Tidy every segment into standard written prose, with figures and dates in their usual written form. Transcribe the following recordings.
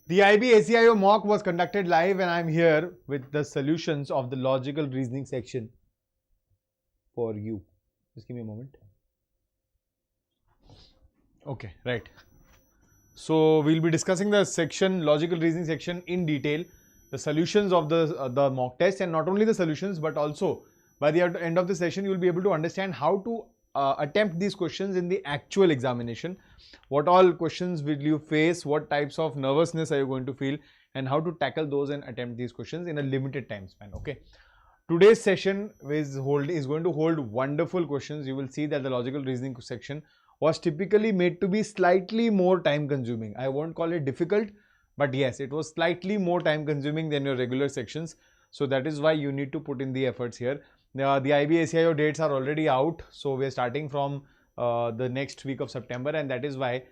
The IB ACIO mock was conducted live and I'm here with the solutions of the logical reasoning section for you. Just give me a moment. Okay, right. So we'll be discussing the section, logical reasoning section in detail, the solutions of the mock test, and not only the solutions but also by the end of the session you will be able to understand how to attempt these questions in the actual examination. What all questions will you face, what types of nervousness are you going to feel, and how to tackle those and attempt these questions in a limited time span. Okay. Today's session is going to hold wonderful questions. You will see that the logical reasoning section was typically made to be slightly more time consuming. I won't call it difficult, but yes, it was slightly more time consuming than your regular sections. So that is why you need to put in the efforts here. The IB ACIO dates are already out. So we are starting from the next week of September, and that is why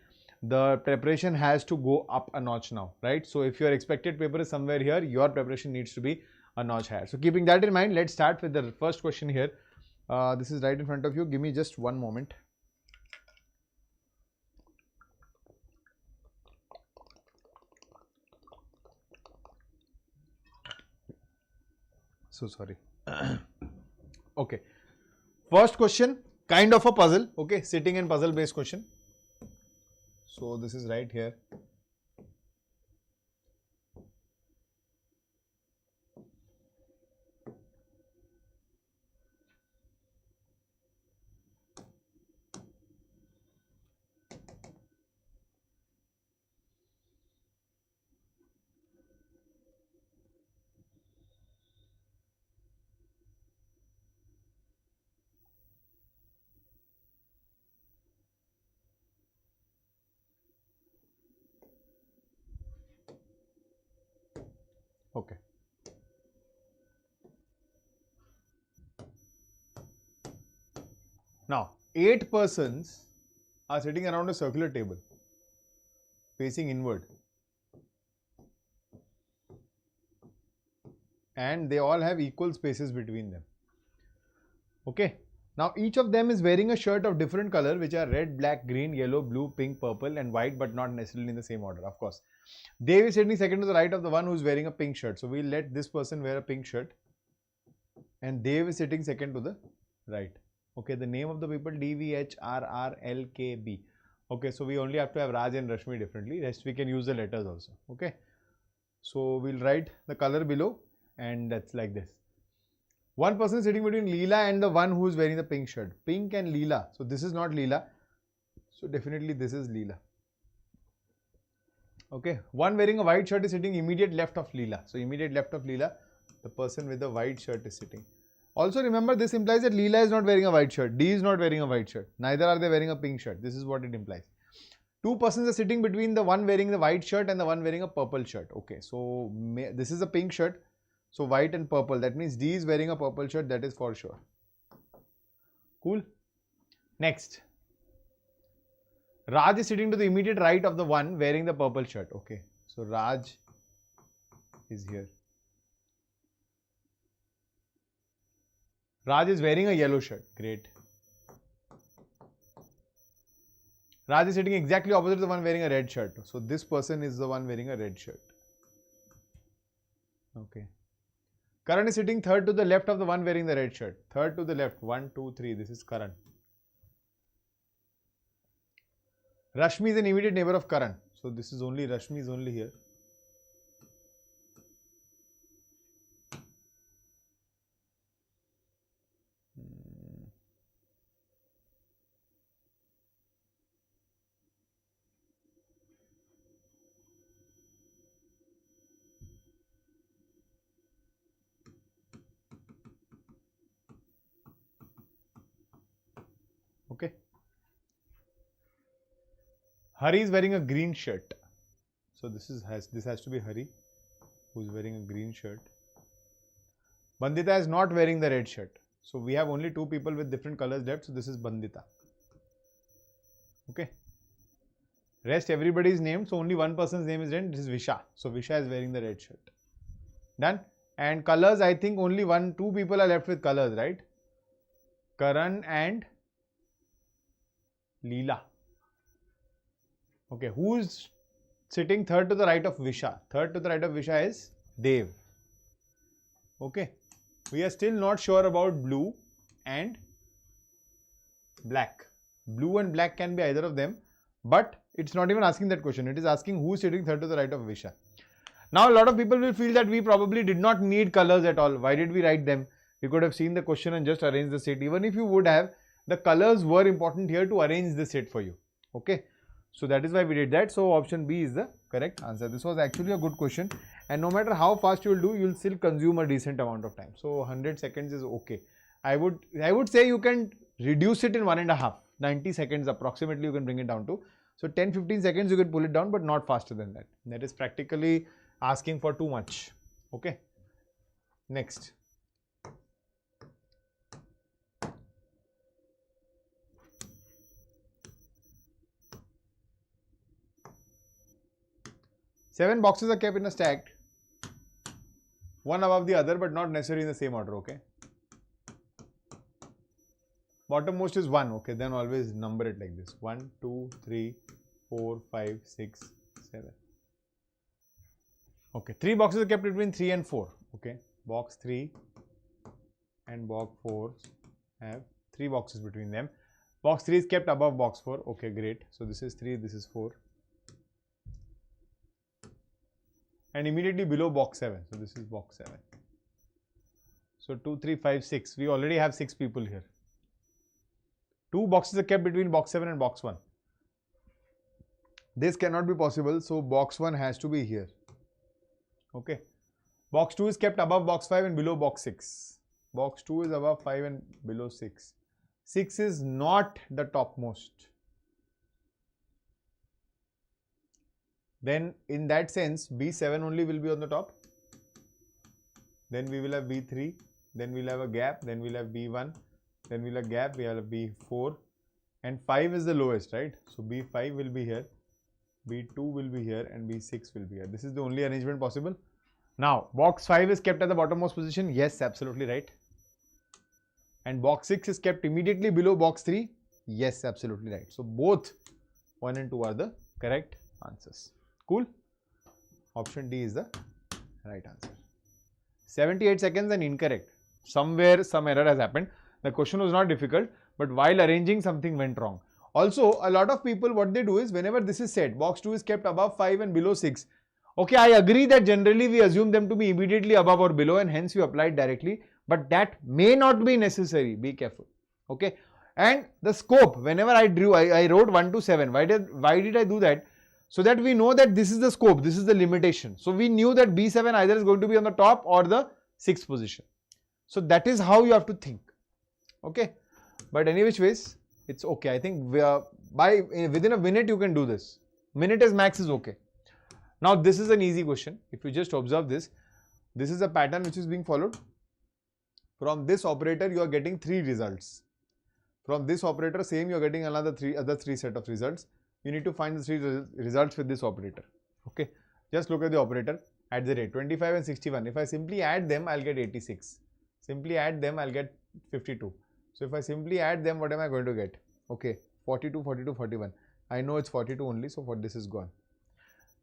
the preparation has to go up a notch now, right? So if your expected paper is somewhere here, your preparation needs to be a notch higher. So keeping that in mind, let's start with the first question here. This is right in front of you. Give me just one moment. So sorry. Okay. First question, kind of a puzzle. Okay, sitting and puzzle based question. So this is right here. Okay. Now, 8 persons are sitting around a circular table facing inward, and they all have equal spaces between them. Okay. Now, each of them is wearing a shirt of different color, which are red, black, green, yellow, blue, pink, purple, and white, but not necessarily in the same order, of course. They will sitting second to the right of the one who is wearing a pink shirt. So we'll let this person wear a pink shirt, and they will sitting second to the right. Okay, the name of the people DVHRRLKB. Okay, so we only have to have Raj and Rashmi differently. Rest we can use the letters also. Okay, so we'll write the color below, and that's like this. One person sitting between Leela and the one who is wearing the pink shirt. Pink and Leela. So this is not Leela. So definitely this is Leela. Okay. One wearing a white shirt is sitting immediate left of Leela. So immediate left of Leela, the person with the white shirt is sitting. Also remember, this implies that Leela is not wearing a white shirt. D is not wearing a white shirt. Neither are they wearing a pink shirt. This is what it implies. 2 persons are sitting between the one wearing the white shirt and the one wearing a purple shirt. Okay. So this is a pink shirt. So white and purple, that means D is wearing a purple shirt, that is for sure. Cool. Next. Raj is sitting to the immediate right of the one wearing the purple shirt. Okay. So Raj is here. Raj is wearing a yellow shirt. Great. Raj is sitting exactly opposite the one wearing a red shirt. So this person is the one wearing a red shirt. Okay. Karan is sitting third to the left of the one wearing the red shirt. Third to the left. 1, 2, 3. This is Karan. Rashmi is an immediate neighbor of Karan. So this is only Rashmi is only here. Okay. Hari is wearing a green shirt. So this has to be Hari, who is wearing a green shirt. Bandita is not wearing the red shirt. So we have only 2 people with different colors left. So this is Bandita. Okay. Rest everybody is named. So only one person's name is named. This is Visha. So Visha is wearing the red shirt. Done. And colors, I think only 2 people are left with colors, right? Karan and Leela. Okay, who's sitting third to the right of Visha. Third to the right of Visha is Dev. Okay. We are still not sure about blue and black. Blue and black can be either of them, but it's not even asking that question. It is asking who is sitting third to the right of Visha. Now, a lot of people will feel that we probably did not need colors at all. Why did we write them? We could have seen the question and just arranged the set. Even if you would have, the colors were important here to arrange the set for you. Okay. So that is why we did that. So option B is the correct answer. This was actually a good question, and no matter how fast you will do, you will still consume a decent amount of time. So 100 seconds is okay. I would say you can reduce it in 1.5. 90 seconds approximately you can bring it down to. So 10-15 seconds you can pull it down, but not faster than that. That is practically asking for too much. Okay. Next. Seven boxes are kept in a stack, one above the other, but not necessarily in the same order. Okay. Bottommost is 1. Okay. Then always number it like this: 1, 2, 3, 4, 5, 6, 7. Okay. 3 boxes are kept between 3 and 4. Okay. Box 3 and box 4 have 3 boxes between them. Box 3 is kept above box 4. Okay. Great. So this is 3, this is 4. And immediately below box 7. So this is box 7. So 2, 3, 5, 6. We already have 6 people here. 2 boxes are kept between box 7 and box 1. This cannot be possible. So box 1 has to be here. Okay. Box 2 is kept above box 5 and below box 6. Box 2 is above 5 and below 6. 6 is not the topmost. Then in that sense, B7 only will be on the top. Then we will have B3. Then we'll have a gap. Then we'll have B1. Then we'll have gap. We have B4. And 5 is the lowest, right? So B5 will be here. B2 will be here. And B6 will be here. This is the only arrangement possible. Now, box 5 is kept at the bottommost position. Yes, absolutely right. And box 6 is kept immediately below box 3. Yes, absolutely right. So both 1 and 2 are the correct answers. Cool. Option D is the right answer. 78 seconds and incorrect. Somewhere some error has happened. The question was not difficult, but while arranging something went wrong. Also, a lot of people, what they do is whenever this is said, box 2 is kept above 5 and below 6. Okay, I agree that generally we assume them to be immediately above or below and hence we apply it directly, but that may not be necessary. Be careful. Okay. And the scope, whenever I wrote 1 to 7. Why did I do that? So that we know that this is the scope, this is the limitation. So we knew that B7 either is going to be on the top or the 6th position. So that is how you have to think. Okay. But any which ways, it's okay. I think within a minute you can do this. Minute as max is okay. Now this is an easy question. If you just observe this, this is a pattern which is being followed. From this operator you are getting 3 results. From this operator same you are getting another 3 set of results. You need to find the 3 results with this operator. Okay. Just look at the operator at the rate 25 and 61. If I simply add them, I'll get 86. Simply add them, I'll get 52. So if I simply add them, what am I going to get? Okay. 42, 42, 41. I know it's 42 only. So for this is gone.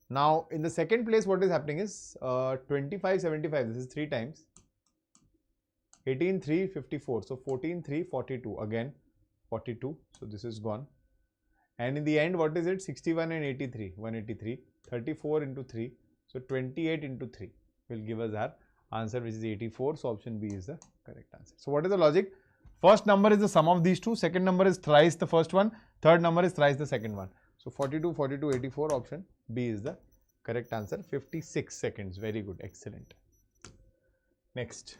Now in the second place, what is happening is 25, 75. This is 3 times. 18, 3, 54. So 14, 3, 42. Again 42. So this is gone. And in the end, what is it? 61 and 83, 183, 34 into 3. So 28 into 3 will give us our answer, which is 84. So option B is the correct answer. So what is the logic? First number is the sum of these two. Second number is thrice the first one. Third number is thrice the second one. So 42, 42, 84. Option B is the correct answer. 56 seconds. Very good. Excellent. Next.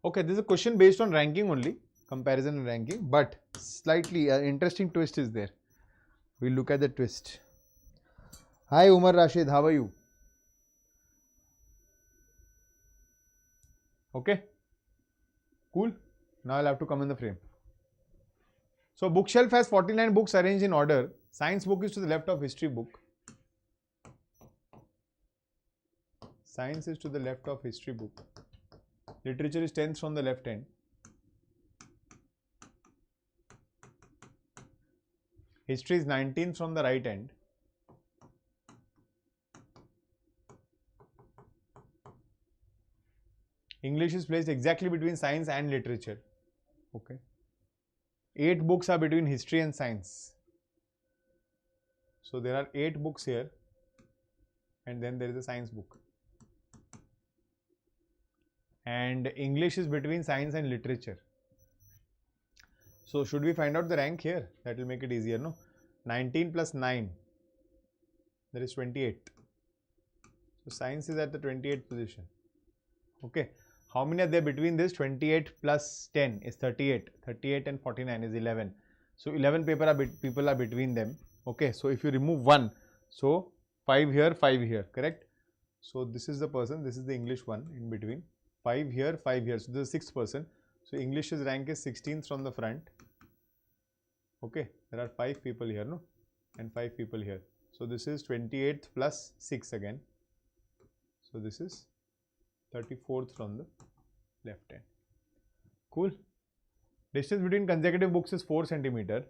Okay, this is a question based on ranking only, comparison and ranking, but slightly interesting twist is there. We'll look at the twist. Hi Umar Rashid, how are you? Okay, cool. Now I'll have to come in the frame. So bookshelf has 49 books arranged in order. Science book is to the left of history book. Science is to the left of history book. Literature is 10th from the left end. History is 19th from the right end. English is placed exactly between science and literature. Okay. 8 books are between history and science. So there are 8 books here, and then there is a science book. And English is between science and literature. So should we find out the rank here? That will make it easier, no? 19 plus 9, that is 28. So science is at the 28th position. Okay. How many are there between this? 28 plus 10 is 38. 38 and 49 is 11. So 11 people are between them. Okay. So if you remove 1, so 5 here, 5 here, correct? So this is the person, this is the English one in between. 5 here, 5 here. So this is 6th person. So English's rank is 16th from the front. Okay. There are 5 people here, no? And 5 people here. So this is 28th plus 6 again. So this is 34th from the left hand. Cool. Distance between consecutive books is 4 centimeter.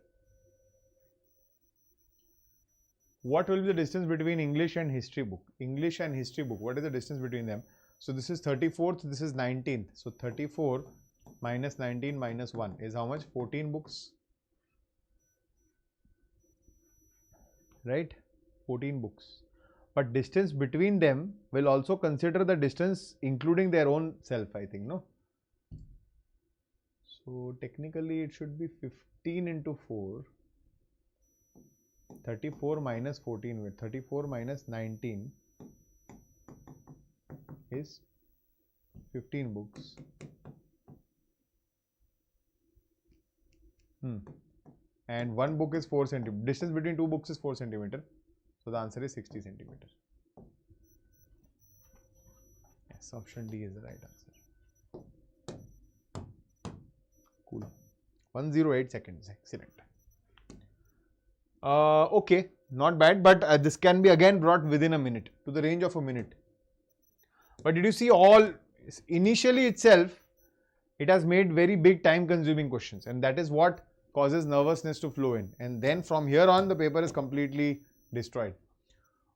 What will be the distance between English and history book? English and history book, what is the distance between them? So this is 34th, this is 19th. So 34 minus 19 minus 1 is how much? 14 books. Right? 14 books. But distance between them will also consider the distance including their own self, I think, no? So technically it should be 15 into 4. 34 minus 14, with 34 minus 19 is 15 books. And one book is 4 centimeter. Distance between 2 books is 4 centimeter. So the answer is 60 centimeter. Yes, option D is the right answer. Cool. 108 seconds. Excellent. Okay, not bad, but this can be again brought within a minute, to the range of a minute. But did you see all, initially itself, it has made very big time consuming questions, and that is what causes nervousness to flow in. And then from here on, the paper is completely destroyed.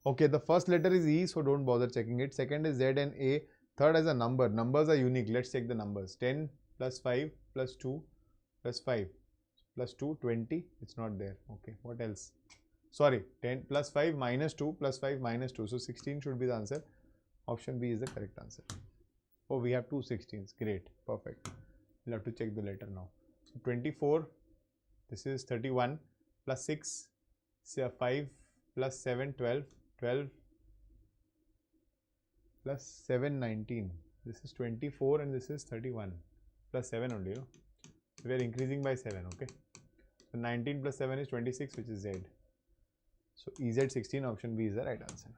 Okay, the first letter is E, so don't bother checking it. Second is Z and A. Third is a number. Numbers are unique. Let's check the numbers. 10 plus 5 plus 2 plus 5. Plus 2, 20, it's not there. Okay, what else? Sorry, 10 plus 5 minus 2 plus 5 minus 2. So 16 should be the answer. Option B is the correct answer. Oh, we have two 16s. Great, perfect. We'll have to check the letter now. So 24, this is 31 plus 6, 5 plus 7, 12, 12 plus 7, 19. This is 24 and this is 31 plus 7 only, you know. We are increasing by 7, okay. So 19 plus 7 is 26, which is Z. So EZ 16, option B is the right answer.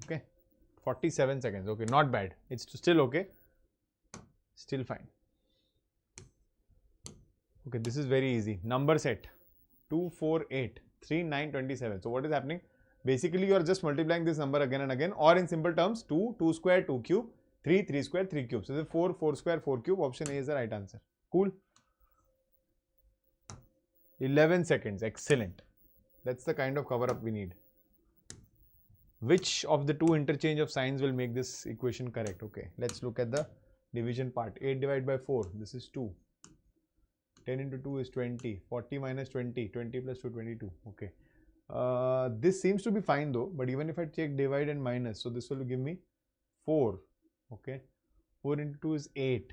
Okay, 47 seconds. Okay, not bad. It's still okay. Still fine. Okay, this is very easy. Number set 2, 4, 8, 3, 9, 27. So what is happening? Basically, you are just multiplying this number again and again, or in simple terms, 2, 2 square, 2 cube, 3, 3 square, 3 cube. So the 4, 4 square, 4 cube. Option A is the right answer. Cool. 11 seconds. Excellent. That's the kind of cover up we need. Which of the two interchange of signs will make this equation correct? Okay, let's look at the division part. 8 divided by 4. This is 2. 10 into 2 is 20. 40 minus 20. 20 plus 2, 22. Okay. This seems to be fine though. But even if I check divide and minus, so this will give me 4. Okay. 4 into 2 is 8.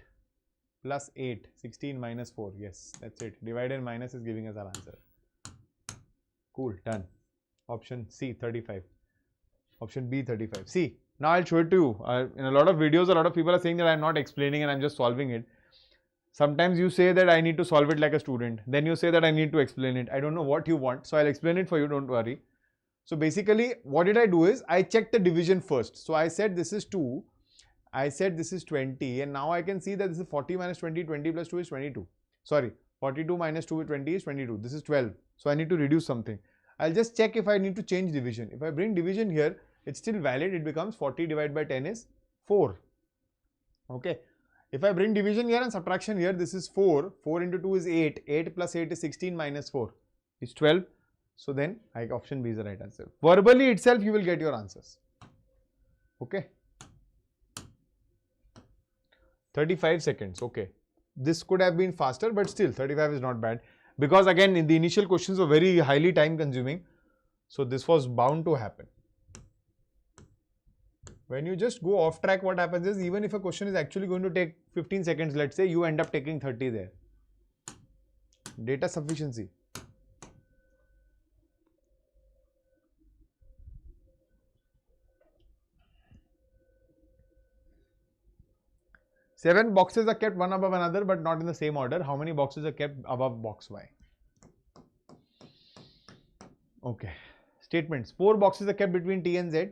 Plus 8, 16 minus 4. Yes, that's it. Divide and minus is giving us our answer. Cool, done. Option C, 35. Option B, 35. See, now I'll show it to you. In a lot of videos, a lot of people are saying that I'm not explaining and I'm just solving it. Sometimes you say that I need to solve it like a student. Then you say that I need to explain it. I don't know what you want. So I'll explain it for you, don't worry. So basically, what did I do is, I checked the division first. So I said this is 2. I said this is 20, and now I can see that this is 40 minus 20, 20 plus 2 is 22. Sorry, 42 minus 2 is 20 is 22. This is 12. So I need to reduce something. I'll just check if I need to change division. If I bring division here, it's still valid. It becomes 40 divided by 10 is 4. Okay. If I bring division here and subtraction here, this is 4. 4 into 2 is 8. 8 plus 8 is 16 minus 4 is 12. So then option B is the right answer. Verbally itself you will get your answers. Okay. 35 seconds. Okay. This could have been faster, but still 35 is not bad. Because again, in the initial questions were very highly time consuming. So this was bound to happen. When you just go off track, what happens is, even if a question is actually going to take 15 seconds, let's say, you end up taking 30 there. Data sufficiency. Seven boxes are kept one above another, but not in the same order. How many boxes are kept above box Y? Okay. Statements. 4 boxes are kept between T and Z.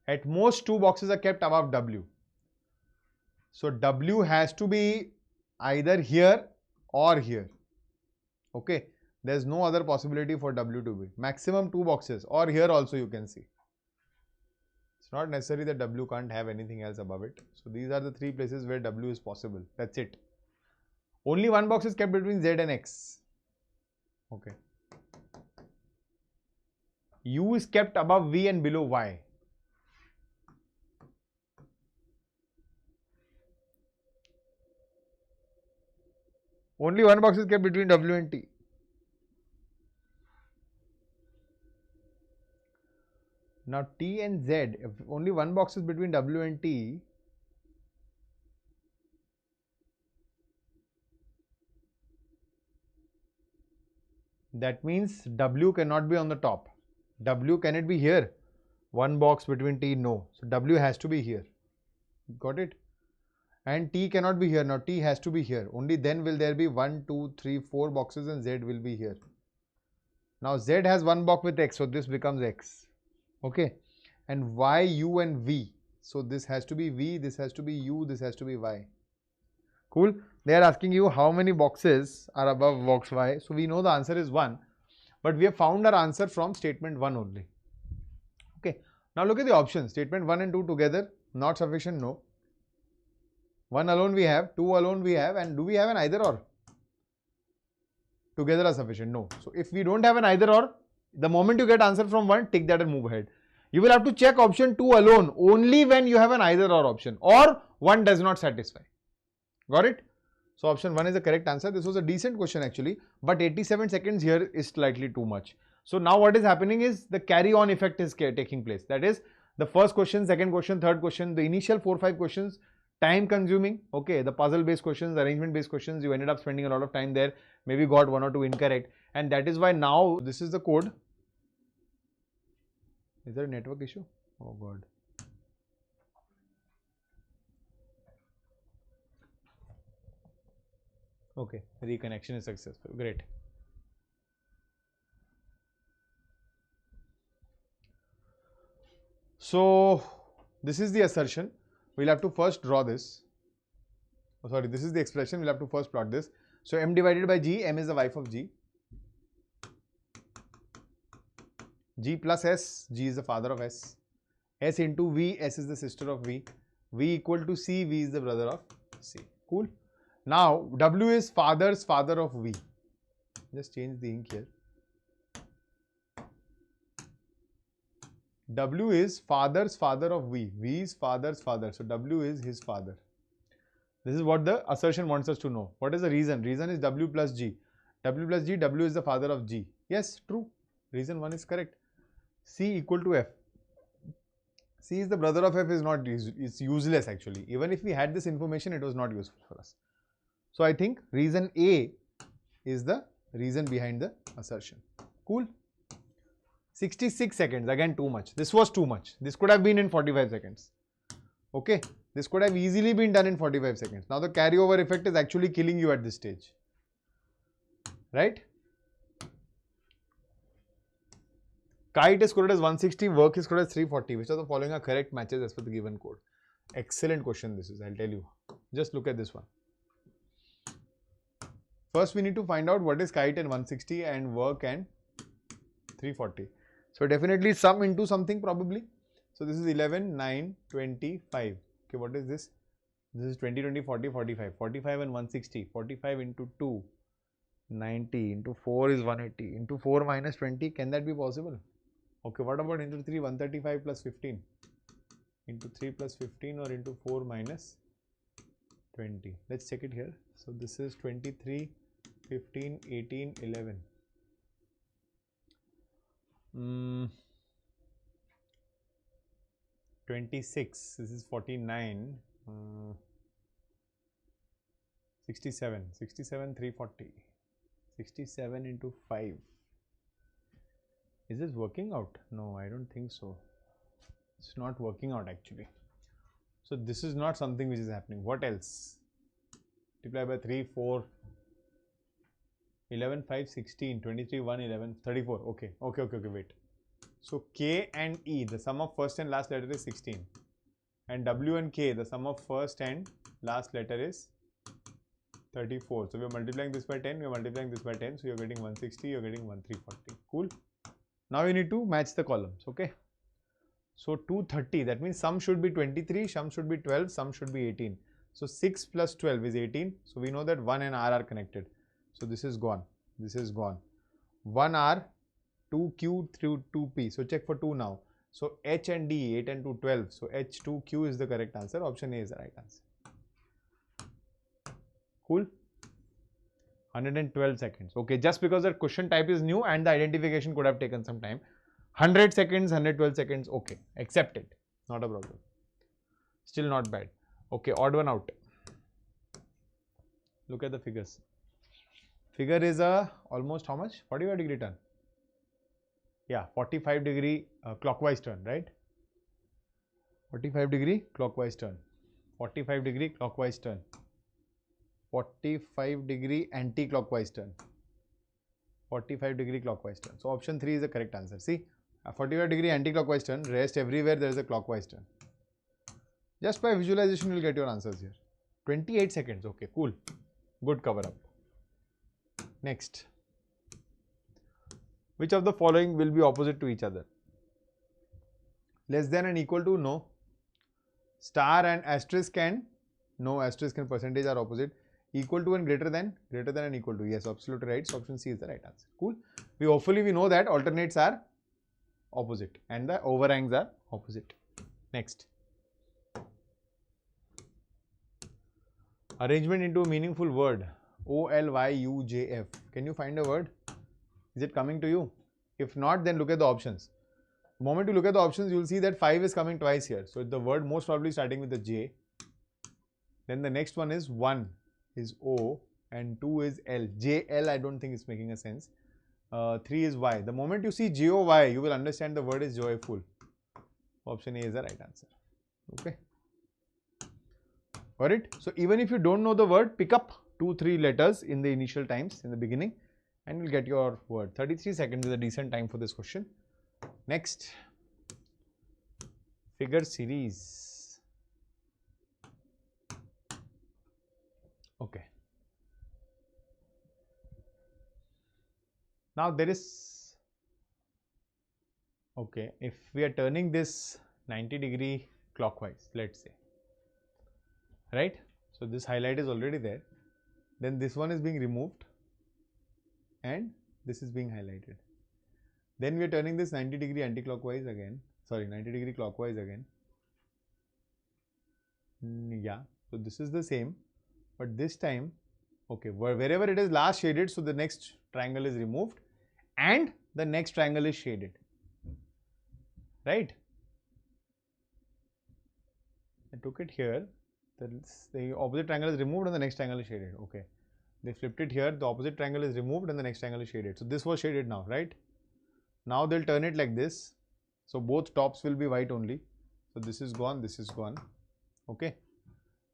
At most 2 boxes are kept above W. So W has to be either here or here. Okay. There's no other possibility for W to be. Maximum 2 boxes, or here also you can see. It's not necessary that W can't have anything else above it. So these are the 3 places where W is possible. That's it. Only 1 box is kept between Z and X. Okay. U is kept above V and below Y. Only 1 box is kept between W and T. Now T and Z, if only 1 box is between W and T, that means W cannot be on the top. W, can it be here? 1 box between T, no. So W has to be here. Got it? And T cannot be here. Now T has to be here. Only then will there be 1, 2, 3, 4 boxes and Z will be here. Now Z has 1 box with X, so this becomes X. Okay, and Y, U and V. So this has to be V, this has to be U, this has to be Y. Cool. They are asking you how many boxes are above box Y. So we know the answer is 1, but we have found our answer from statement 1 only. Okay. Now look at the options. Statement 1 and 2 together, not sufficient, no. 1 alone we have, 2 alone we have, and do we have an either or? Together are sufficient, no. So if we don't have an either or, the moment you get answer from 1, tick that and move ahead. You will have to check option 2 alone only when you have an either or option, or 1 does not satisfy. Got it? So option 1 is the correct answer. This was a decent question actually, but 87 seconds here is slightly too much. So now what is happening is the carry on effect is taking place. That is, the first question, second question, third question, the initial 4-5 questions, time consuming. Okay, the puzzle based questions, arrangement based questions, you ended up spending a lot of time there, maybe got 1 or 2 incorrect, and that is why now this is the code. Is there a network issue? Oh God. Okay, reconnection is successful. Great. So this is the assertion. We'll have to first draw this. Oh, sorry, this is the expression. We'll have to first plot this. So M divided by G, M is the wife of G. G plus S, G is the father of S. S into V, S is the sister of V. V equal to C, V is the brother of C. Cool. Now, W is father's father of V. Just change the ink here. W is father's father of V. V is father's father. So, W is his father. This is what the assertion wants us to know. What is the reason? Reason is W plus G. W plus G, W is the father of G. Yes, true. Reason 1 is correct. C equal to F. C is the brother of F is not, it's useless actually. Even if we had this information, it was not useful for us. So I think reason A is the reason behind the assertion. Cool. 66 seconds, again too much. This was too much. This could have been in 45 seconds. Okay. This could have easily been done in 45 seconds. Now the carryover effect is actually killing you at this stage. Right? Kite is coded as 160, work is coded as 340. Which of the following are correct matches as per the given code? Excellent question this is, I'll tell you. Just look at this one. First we need to find out what is kite and 160 and work and 340. So definitely sum into something probably. So this is 11, 9, 25. Okay, what is this? This is 20, 20, 40, 45. 45 and 160. 45 into 2, 90. Into 4 is 180. Into 4 minus 20. Can that be possible? Okay, what about into 3? 135 plus 15. Into 3 plus 15 or into 4 minus 20. Let's check it here. So this is 23, 15, 18, 11. 26. This is 49. 67. 67, 340. 67 into 5. Is this working out? No, I don't think so. It's not working out actually. So this is not something which is happening. What else? Multiply by 3, 4, 11, 5, 16, 23, 1, 11, 34. Okay, wait. So K and E, the sum of first and last letter is 16. And W and K, the sum of first and last letter is 34. So we are multiplying this by 10, we are multiplying this by 10. So you are getting 160, you are getting 1340. Cool. Now you need to match the columns. Okay. So 230, that means sum should be 23, sum should be 12, sum should be 18. So 6 plus 12 is 18. So we know that 1 and R are connected. So this is gone. This is gone. 1R, 2Q through 2P. So check for 2 now. So H and D, 8 and 2, 12. So H2Q is the correct answer. Option A is the right answer. Cool. 112 seconds. Okay, just because the question type is new and the identification could have taken some time. 100 seconds, 112 seconds. Okay, accepted. Not a problem. Still not bad. Okay, odd one out. Look at the figures. Figure is a almost how much? 45 degree turn. Yeah, 45 degree clockwise turn, right? 45 degree clockwise turn. 45 degree clockwise turn. 45 degree anti-clockwise turn. 45 degree clockwise turn. So option 3 is the correct answer. See, a 45 degree anti-clockwise turn, rest everywhere there is a clockwise turn. Just by visualization you will get your answers here. 28 seconds. Okay, cool. Good cover up. Next. Which of the following will be opposite to each other? Less than and equal to? No. Star and asterisk and? No, asterisk and percentage are opposite. Equal to and greater than and equal to? Yes, absolutely right. So option C is the right answer. Cool. Hopefully we know that alternates are opposite and the overhangs are opposite. Next. Arrangement into a meaningful word. OLYUJF. Can you find a word? Is it coming to you? If not, then look at the options. The moment you look at the options, you will see that 5 is coming twice here. So the word most probably starting with the J. Then the next one is 1 is O and 2 is L. JL I don't think is making a sense. 3 is Y. The moment you see JOY, you will understand the word is joyful. Option A is the right answer. Okay. Got it? So even if you don't know the word, pick up 2-3 letters in the initial times in the beginning and you'll get your word. 33 seconds is a decent time for this question. Next. Figure series. Okay. Now there is, okay, if we are turning this 90 degree clockwise, let's say, right? So this highlight is already there. Then this one is being removed and this is being highlighted. Then we are turning this 90 degree anti-clockwise again. Sorry, 90 degree clockwise again. Yeah, so this is the same, but this time, okay, wherever it is last shaded, so the next triangle is removed and the next triangle is shaded, right? I took it here, the opposite triangle is removed and the next triangle is shaded. Okay, they flipped it here, the opposite triangle is removed and the next triangle is shaded. So this was shaded now, right? Now they'll turn it like this. So both tops will be white only. So this is gone, this is gone. Okay.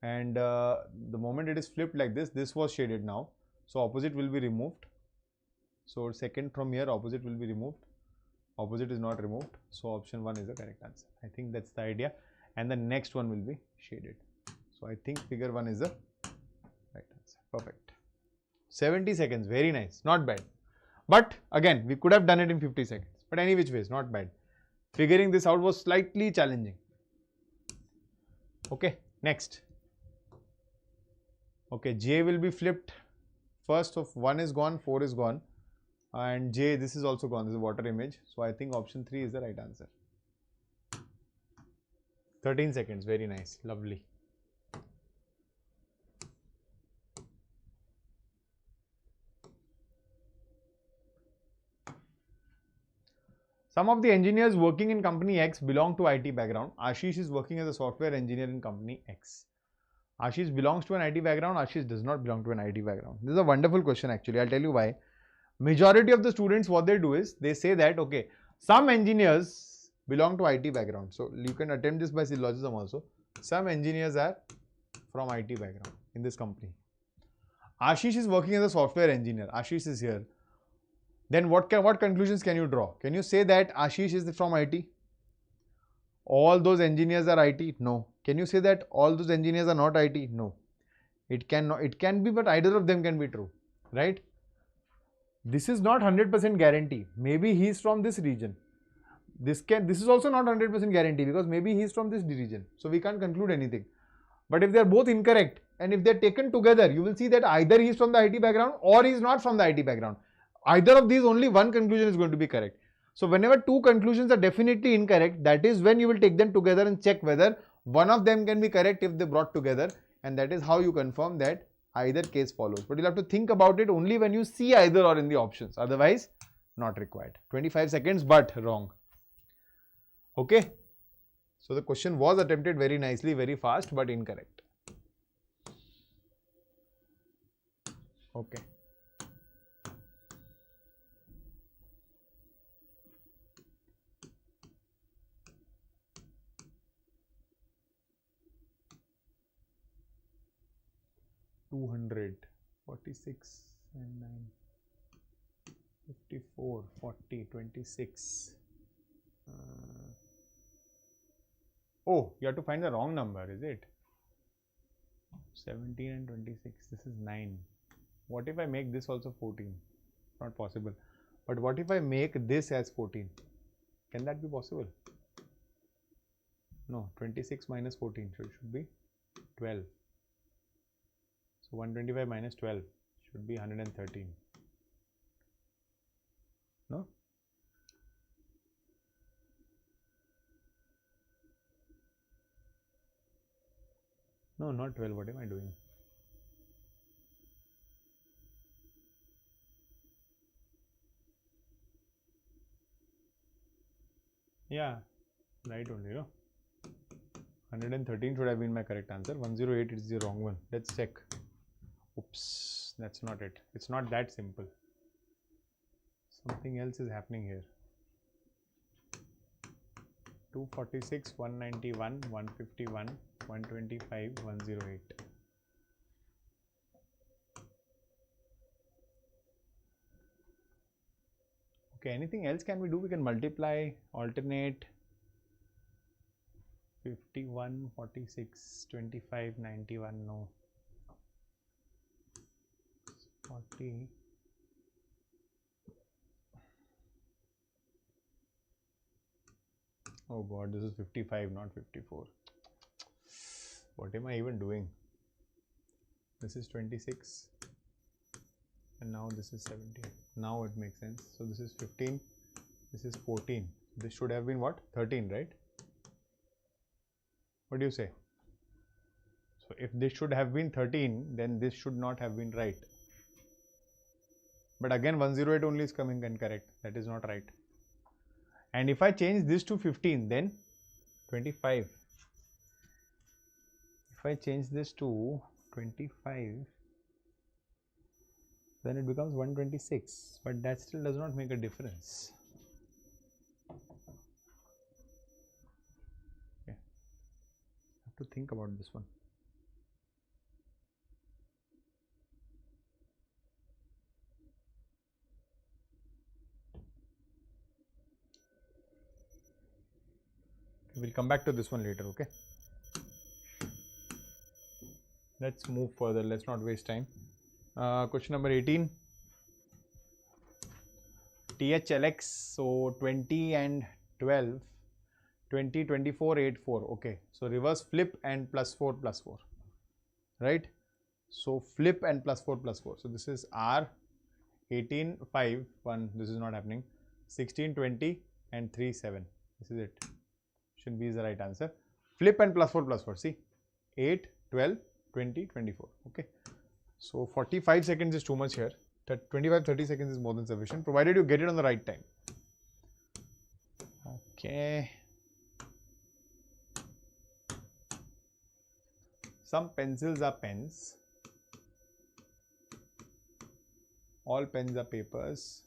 And the moment it is flipped like this, this was shaded now. So opposite will be removed. So second from here, opposite will be removed. Opposite is not removed. So option 1 is the correct answer. I think that's the idea. And the next one will be shaded. So I think figure 1 is the right answer. Perfect. 70 seconds. Very nice. Not bad. But again, we could have done it in 50 seconds. But any which ways, not bad. figuring this out was slightly challenging. Okay, next. Okay, J will be flipped first. Of 1 is gone, 4 is gone, and J, this is also gone. This is water image. So I think option 3 is the right answer. 13 seconds, very nice, lovely. Some of the engineers working in company X belong to IT background. Ashish is working as a software engineer in company X. Ashish belongs to an IT background. Ashish does not belong to an IT background. This is a wonderful question actually. I'll tell you why. Majority of the students, what they do is, they say that, okay, some engineers belong to IT background. So you can attempt this by syllogism also. Some engineers are from IT background in this company. Ashish is working as a software engineer. Ashish is here. Then what conclusions can you draw? Can you say that Ashish is from IT? All those engineers are IT? No. Can you say that all those engineers are not IT? No. It can be, but either of them can be true, right? This is not 100% guarantee. Maybe he is from this region. This is also not 100% guarantee, because maybe he is from this region. So we can't conclude anything. But if they are both incorrect, and if they are taken together, you will see that either he is from the IT background or he is not from the IT background. Either of these, only one conclusion is going to be correct. So whenever two conclusions are definitely incorrect, that is when you will take them together and check whether one of them can be correct if they brought together, and that is how you confirm that either case follows. But you'll have to think about it only when you see either or in the options. Otherwise, not required. 25 seconds, but wrong. Okay. So the question was attempted very nicely, very fast, but incorrect. Okay. $200, 46 and 9, 54, 40, 26. Oh, you have to find the wrong number, is it? 17 and 26, this is 9. What if I make this also 14? Not possible. But what if I make this as 14? Can that be possible? No, 26 minus 14, so it should be 12. So 125 minus 12 should be 113. No? No, not 12. What am I doing? Yeah, right only, no? 113 should have been my correct answer. 108 is the wrong one. Let's check. Oops, that's not it. It's not that simple. Something else is happening here. 246, 191, 151, 125, 108. Okay, anything else can we do? We can multiply, alternate. 51, 46, 25, 91, no. 40. Oh God, this is 55, not 54. What am I even doing? This is 26 and now this is 17. Now it makes sense. So this is 15, this is 14. This should have been what? 13, right? What do you say? So if this should have been 13, then this should not have been right. But again, 108 only is coming incorrect. That is not right. And if I change this to 15, then 25. If I change this to 25, then it becomes 126. But that still does not make a difference. Okay. I have to think about this one. We'll come back to this one later, okay? Let's move further. Let's not waste time. Question number 18. THLX, so 20 and 12 20, 24, 8, 4. Okay, so reverse flip and plus 4, right? So flip and plus 4, so this is R 18, 5, 1, this is not happening, 16, 20 and 3, 7, this is it. Option B is the right answer. Flip and plus 4, see, 8, 12, 20, 24, okay. So 45 seconds is too much here, 25, 30 seconds is more than sufficient, provided you get it on the right time. Okay. Some pencils are pens. All pens are papers.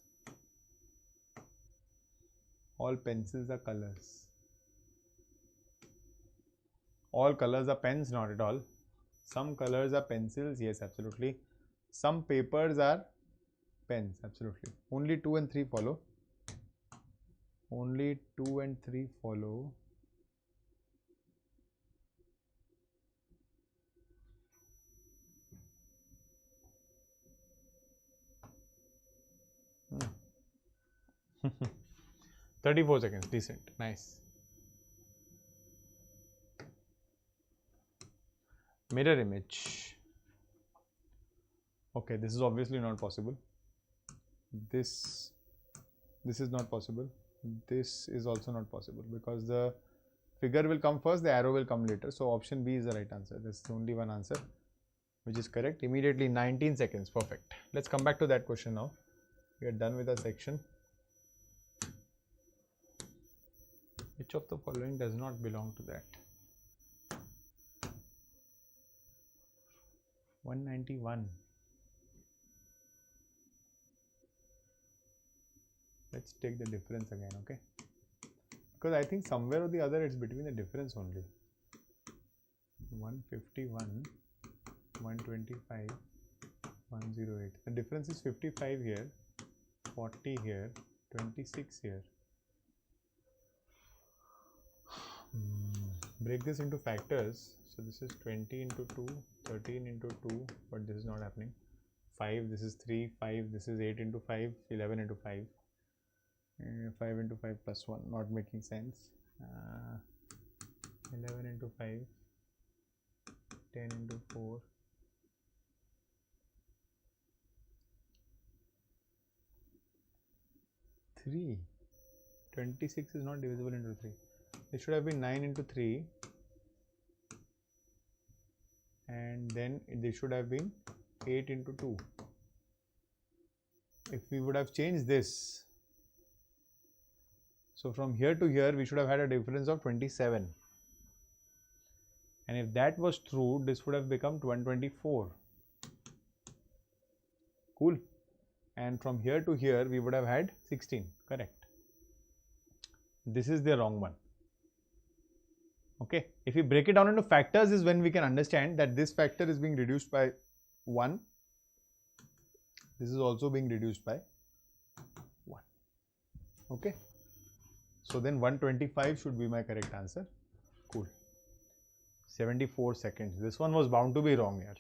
All pencils are colors. All colors are pens, not at all. Some colors are pencils, yes, absolutely. Some papers are pens, absolutely. Only 2 and 3 follow. Only 2 and 3 follow. Hmm. 34 seconds, decent, nice. Mirror image. Okay, this is obviously not possible. This is not possible. This is also not possible because the figure will come first, the arrow will come later. So option B is the right answer. There's only one answer which is correct. Immediately 19 seconds, perfect. Let's come back to that question now. We are done with our section. Which of the following does not belong to that? 191. Let's take the difference again, okay? Because I think somewhere or the other it's between the difference only. 151, 125, 108. The difference is 55 here, 40 here, 26 here. Break this into factors. So this is 20 into 2, 13 into 2, but this is not happening. 5, this is 3, 5, this is 8 into 5, 11 into 5. 5 into 5 plus 1, not making sense. 11 into 5, 10 into 4. 3. 26 is not divisible into 3. It should have been 9 into 3. And then this should have been 8 into 2. If we would have changed this, so from here to here we should have had a difference of 27. And if that was true, this would have become 124. Cool. And from here to here we would have had 16. Correct. This is the wrong one. Okay, if we break it down into factors is when we can understand that this factor is being reduced by 1. This is also being reduced by 1. Okay, so then 125 should be my correct answer. Cool. 74 seconds. This one was bound to be wrong here.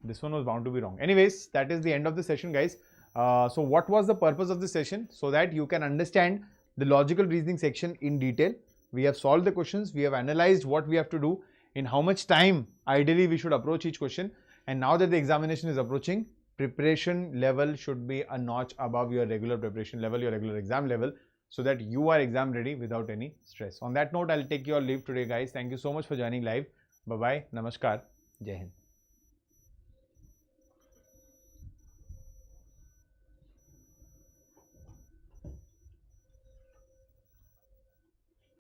This one was bound to be wrong. Anyways, that is the end of the session, guys. So what was the purpose of the session? So that you can understand the logical reasoning section in detail. We have solved the questions, we have analyzed what we have to do, in how much time ideally we should approach each question, and now that the examination is approaching, preparation level should be a notch above your regular preparation level, your regular exam level, so that you are exam ready without any stress. On that note, I'll take your leave today, guys. Thank you so much for joining live. Bye-bye. Namaskar. Jai Hind.